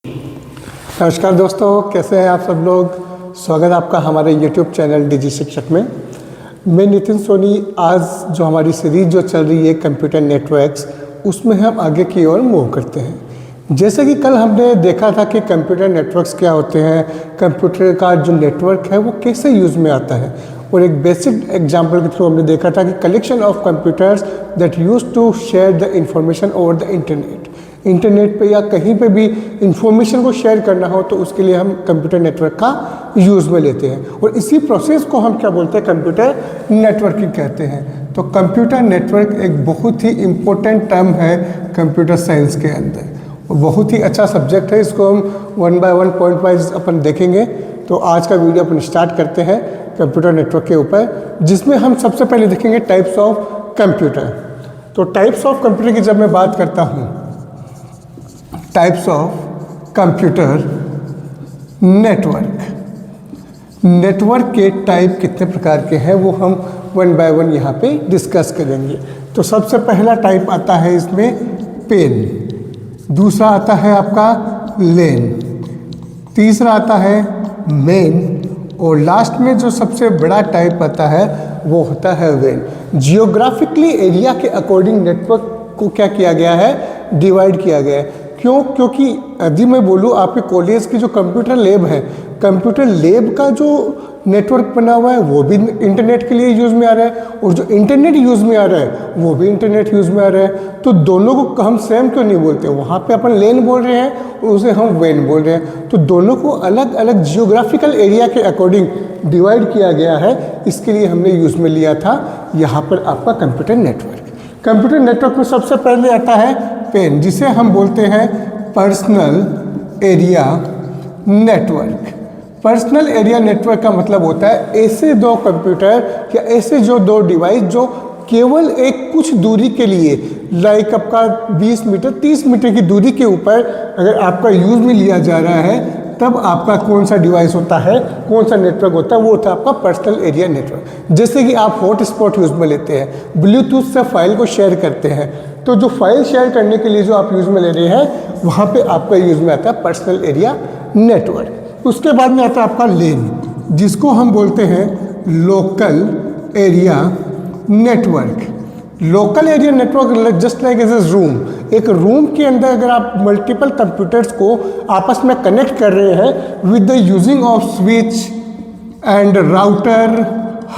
नमस्कार दोस्तों, कैसे हैं आप सब लोग। स्वागत है आपका हमारे YouTube चैनल डिजी शिक्षक में। मैं नितिन सोनी। आज जो हमारी सीरीज जो चल रही है कंप्यूटर नेटवर्क्स, उसमें हम आगे की ओर मूव करते हैं। जैसे कि कल हमने देखा था कि कंप्यूटर नेटवर्क्स क्या होते हैं, कंप्यूटर का जो नेटवर्क है वो कैसे यूज़ में आता है, और एक बेसिक एग्जांपल के थ्रू हमने देखा था कि collection of computers that use to share the information over the internet पे या कहीं पे भी इंफॉर्मेशन को शेयर करना हो तो उसके लिए हम कंप्यूटर नेटवर्क का यूज़ में लेते हैं, और इसी प्रोसेस को हम क्या बोलते हैं, कंप्यूटर नेटवर्किंग कहते हैं। तो कंप्यूटर नेटवर्क एक बहुत ही इम्पोर्टेंट टर्म है कंप्यूटर साइंस के अंदर, और बहुत ही अच्छा सब्जेक्ट है। इसको हम one by one point wise अपन देखेंगे। तो आज का वीडियो अपन स्टार्ट करते हैं कंप्यूटर नेटवर्क के ऊपर, जिसमें हम सबसे पहले देखेंगे टाइप्स ऑफ कंप्यूटर। तो टाइप्स ऑफ कंप्यूटर की जब मैं बात करता हूँ, टाइप्स ऑफ कंप्यूटर नेटवर्क के टाइप कितने प्रकार के हैं वो हम वन बाय वन यहाँ पे डिस्कस करेंगे। तो सबसे पहला टाइप आता है इसमें पेन, दूसरा आता है आपका लेन, तीसरा आता है मेन, और लास्ट में जो सबसे बड़ा टाइप आता है वो होता है वेन। जियोग्राफिकली एरिया के अकॉर्डिंग नेटवर्क को क्या किया गया है, डिवाइड किया गया है। क्यों? क्योंकि यदि मैं बोलूँ आपके कॉलेज की जो कंप्यूटर लैब है, कंप्यूटर लैब का जो नेटवर्क बना हुआ है वो भी इंटरनेट के लिए यूज़ में आ रहा है, और जो इंटरनेट यूज़ में आ रहा है वो भी इंटरनेट यूज़ में आ रहा है। तो दोनों को हम सेम क्यों नहीं बोलते? वहाँ पे अपन लेन बोल रहे हैं और उसे हम वेन बोल रहे हैं। तो दोनों को अलग अलग जियोग्राफिकल एरिया के अकॉर्डिंग डिवाइड किया गया है। इसके लिए हमने यूज़ में लिया था यहाँ पर आपका कंप्यूटर नेटवर्क। कंप्यूटर नेटवर्क में सबसे पहले आता है पेन, जिसे हम बोलते हैं personal area network. Personal area network का मतलब होता है ऐसे दो कंप्यूटर या ऐसे जो दो डिवाइस जो केवल एक कुछ दूरी के लिए, लाइक आपका 20 मीटर 30 मीटर की दूरी के ऊपर अगर आपका यूज़ में लिया जा रहा है, तब आपका कौन सा डिवाइस होता है, कौन सा नेटवर्क होता है, वो होता है आपका पर्सनल एरिया नेटवर्क। जैसे कि आप हॉटस्पॉट यूज़ में लेते हैं, ब्लूटूथ से फाइल को शेयर करते हैं, तो जो फाइल शेयर करने के लिए जो आप यूज़ में ले रहे हैं वहाँ पे आपका यूज़ में आता है पर्सनल एरिया नेटवर्क। उसके बाद में आता है आपका लेन, जिसको हम बोलते हैं local area network. Local area network just like as a room, एक रूम के अंदर अगर आप मल्टीपल कंप्यूटर्स को आपस में कनेक्ट कर रहे हैं with the using of switch and router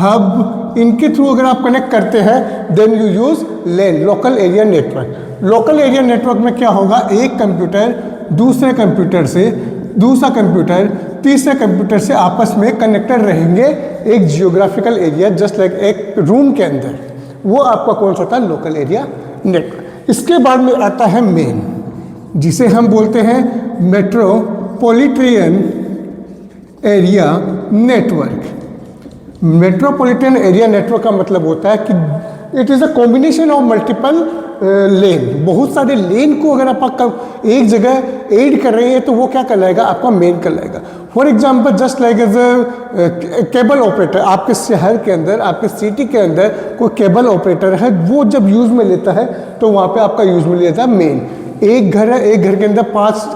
hub, इनके थ्रू अगर आप कनेक्ट करते हैं then you use LAN, local area network. Local area network में क्या होगा, एक कंप्यूटर दूसरे कंप्यूटर से, दूसरा कंप्यूटर तीसरे कंप्यूटर से आपस में कनेक्टेड रहेंगे एक जियोग्राफिकल एरिया जस्ट लाइक एक रूम के अंदर। वो आपका कौन सा होता है, लोकल एरिया नेटवर्क। इसके बाद में आता है मेन, जिसे हम बोलते हैं metropolitan area network. Metropolitan area network का मतलब होता है कि it is a combination of multiple lane. बहुत सारे लेन को अगर आप एक जगह ऐड कर रहे हैं तो वो क्या कहलाएगा, आपका मेन कहलाएगा। For example just like as a cable operator, आपके शहर के अंदर, आपके सिटी के अंदर कोई केबल ऑपरेटर है, वो जब यूज़ में लेता है तो वहाँ पे आपका यूज़ में लेता है मेन। एक घर है, एक घर के अंदर 5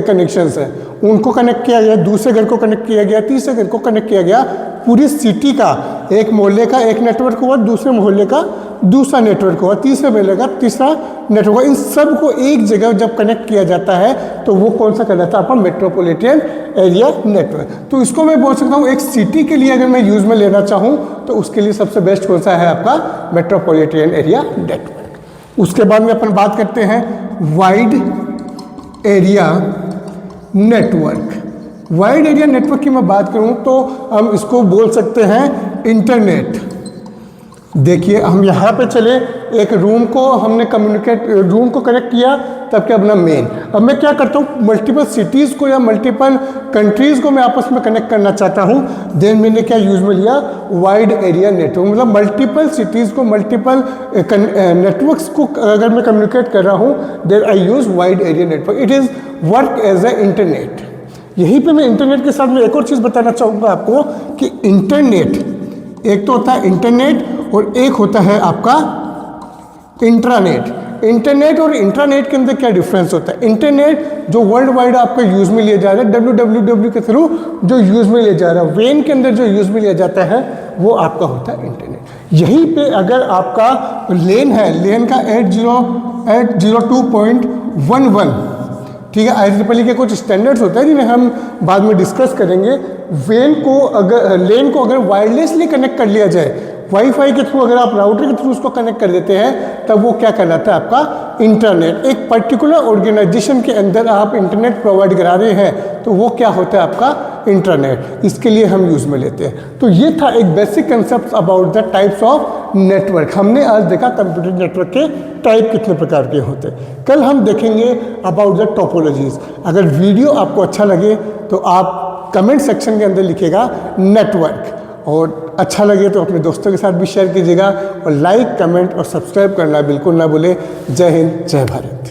कनेक्शंस है, उनको कनेक्ट किया गया, दूसरे घर को कनेक्ट किया गया, तीसरे घर को कनेक्ट किया गया, पूरी सिटी का, एक मोहल्ले का एक नेटवर्क हुआ, दूसरे मोहल्ले का दूसरा नेटवर्क हुआ, तीसरे मोहल्ले का तीसरा नेटवर्क हुआ। इन सब को एक जगह जब कनेक्ट किया जाता है तो वो कौन सा कहलाता है, आपका मेट्रोपॉलिटन एरिया नेटवर्क। तो इसको मैं बोल सकता हूँ एक सिटी के लिए अगर मैं यूज़ में लेना चाहूँ तो उसके लिए सबसे बेस्ट कौन सा है, आपका मेट्रोपॉलिटन एरिया नेटवर्क। उसके बाद में अपन बात करते हैं wide area network. Wide area network की मैं बात करूं तो हम इसको बोल सकते हैं इंटरनेट। देखिए हम यहाँ पे चले, एक रूम को हमने रूम को कनेक्ट किया, तब क्या बना मेन। अब मैं क्या करता हूँ, मल्टीपल सिटीज़ को या मल्टीपल कंट्रीज़ को मैं आपस में कनेक्ट करना चाहता हूँ, देन मैंने क्या यूज़ में लिया, वाइड एरिया नेटवर्क। मतलब मल्टीपल सिटीज़ को, मल्टीपल नेटवर्क्स को अगर मैं कम्युनिकेट कर रहा हूँ then I use wide area network. It is work as a internet. यहीं पे मैं इंटरनेट के साथ में एक और चीज़ बताना चाहूँगा आपको कि इंटरनेट, एक तो होता है इंटरनेट और एक होता है आपका इंट्रानेट। इंटरनेट और इंट्रानेट के अंदर क्या डिफरेंस होता है? इंटरनेट जो वर्ल्ड वाइड आपका यूज़ में लिया जा रहा है, www के थ्रू जो यूज़ में लिया जा रहा है, वेन के अंदर जो यूज़ में लिया जाता है वो आपका होता है इंटरनेट। यहीं पे अगर आपका लेन है, लेन का 802.11, ठीक है, IEEE के कुछ स्टैंडर्ड्स होते हैं जिन्हें हम बाद में डिस्कस करेंगे। वेन को अगर लेन को अगर वायरलेसली कनेक्ट कर लिया जाए, वाईफाई के थ्रू अगर आप राउटर के थ्रू उसको कनेक्ट कर देते हैं, तब वो क्या कहलाता है आपका इंटरनेट। एक पर्टिकुलर ऑर्गेनाइजेशन के अंदर आप इंटरनेट प्रोवाइड करा रहे हैं तो वो क्या होता है आपका इंटरनेट, इसके लिए हम यूज़ में लेते हैं। तो ये था एक basic concept about the types of network. हमने आज देखा कंप्यूटर नेटवर्क के टाइप कितने प्रकार के होते हैं। कल हम देखेंगे अबाउट द टोपोलॉजीज। अगर वीडियो आपको अच्छा लगे तो आप कमेंट सेक्शन के अंदर लिखिएगा नेटवर्क, और अच्छा लगे तो अपने दोस्तों के साथ भी शेयर कीजिएगा, और लाइक, कमेंट और सब्सक्राइब करना बिल्कुल ना भूलें। जय हिंद, जय भारत।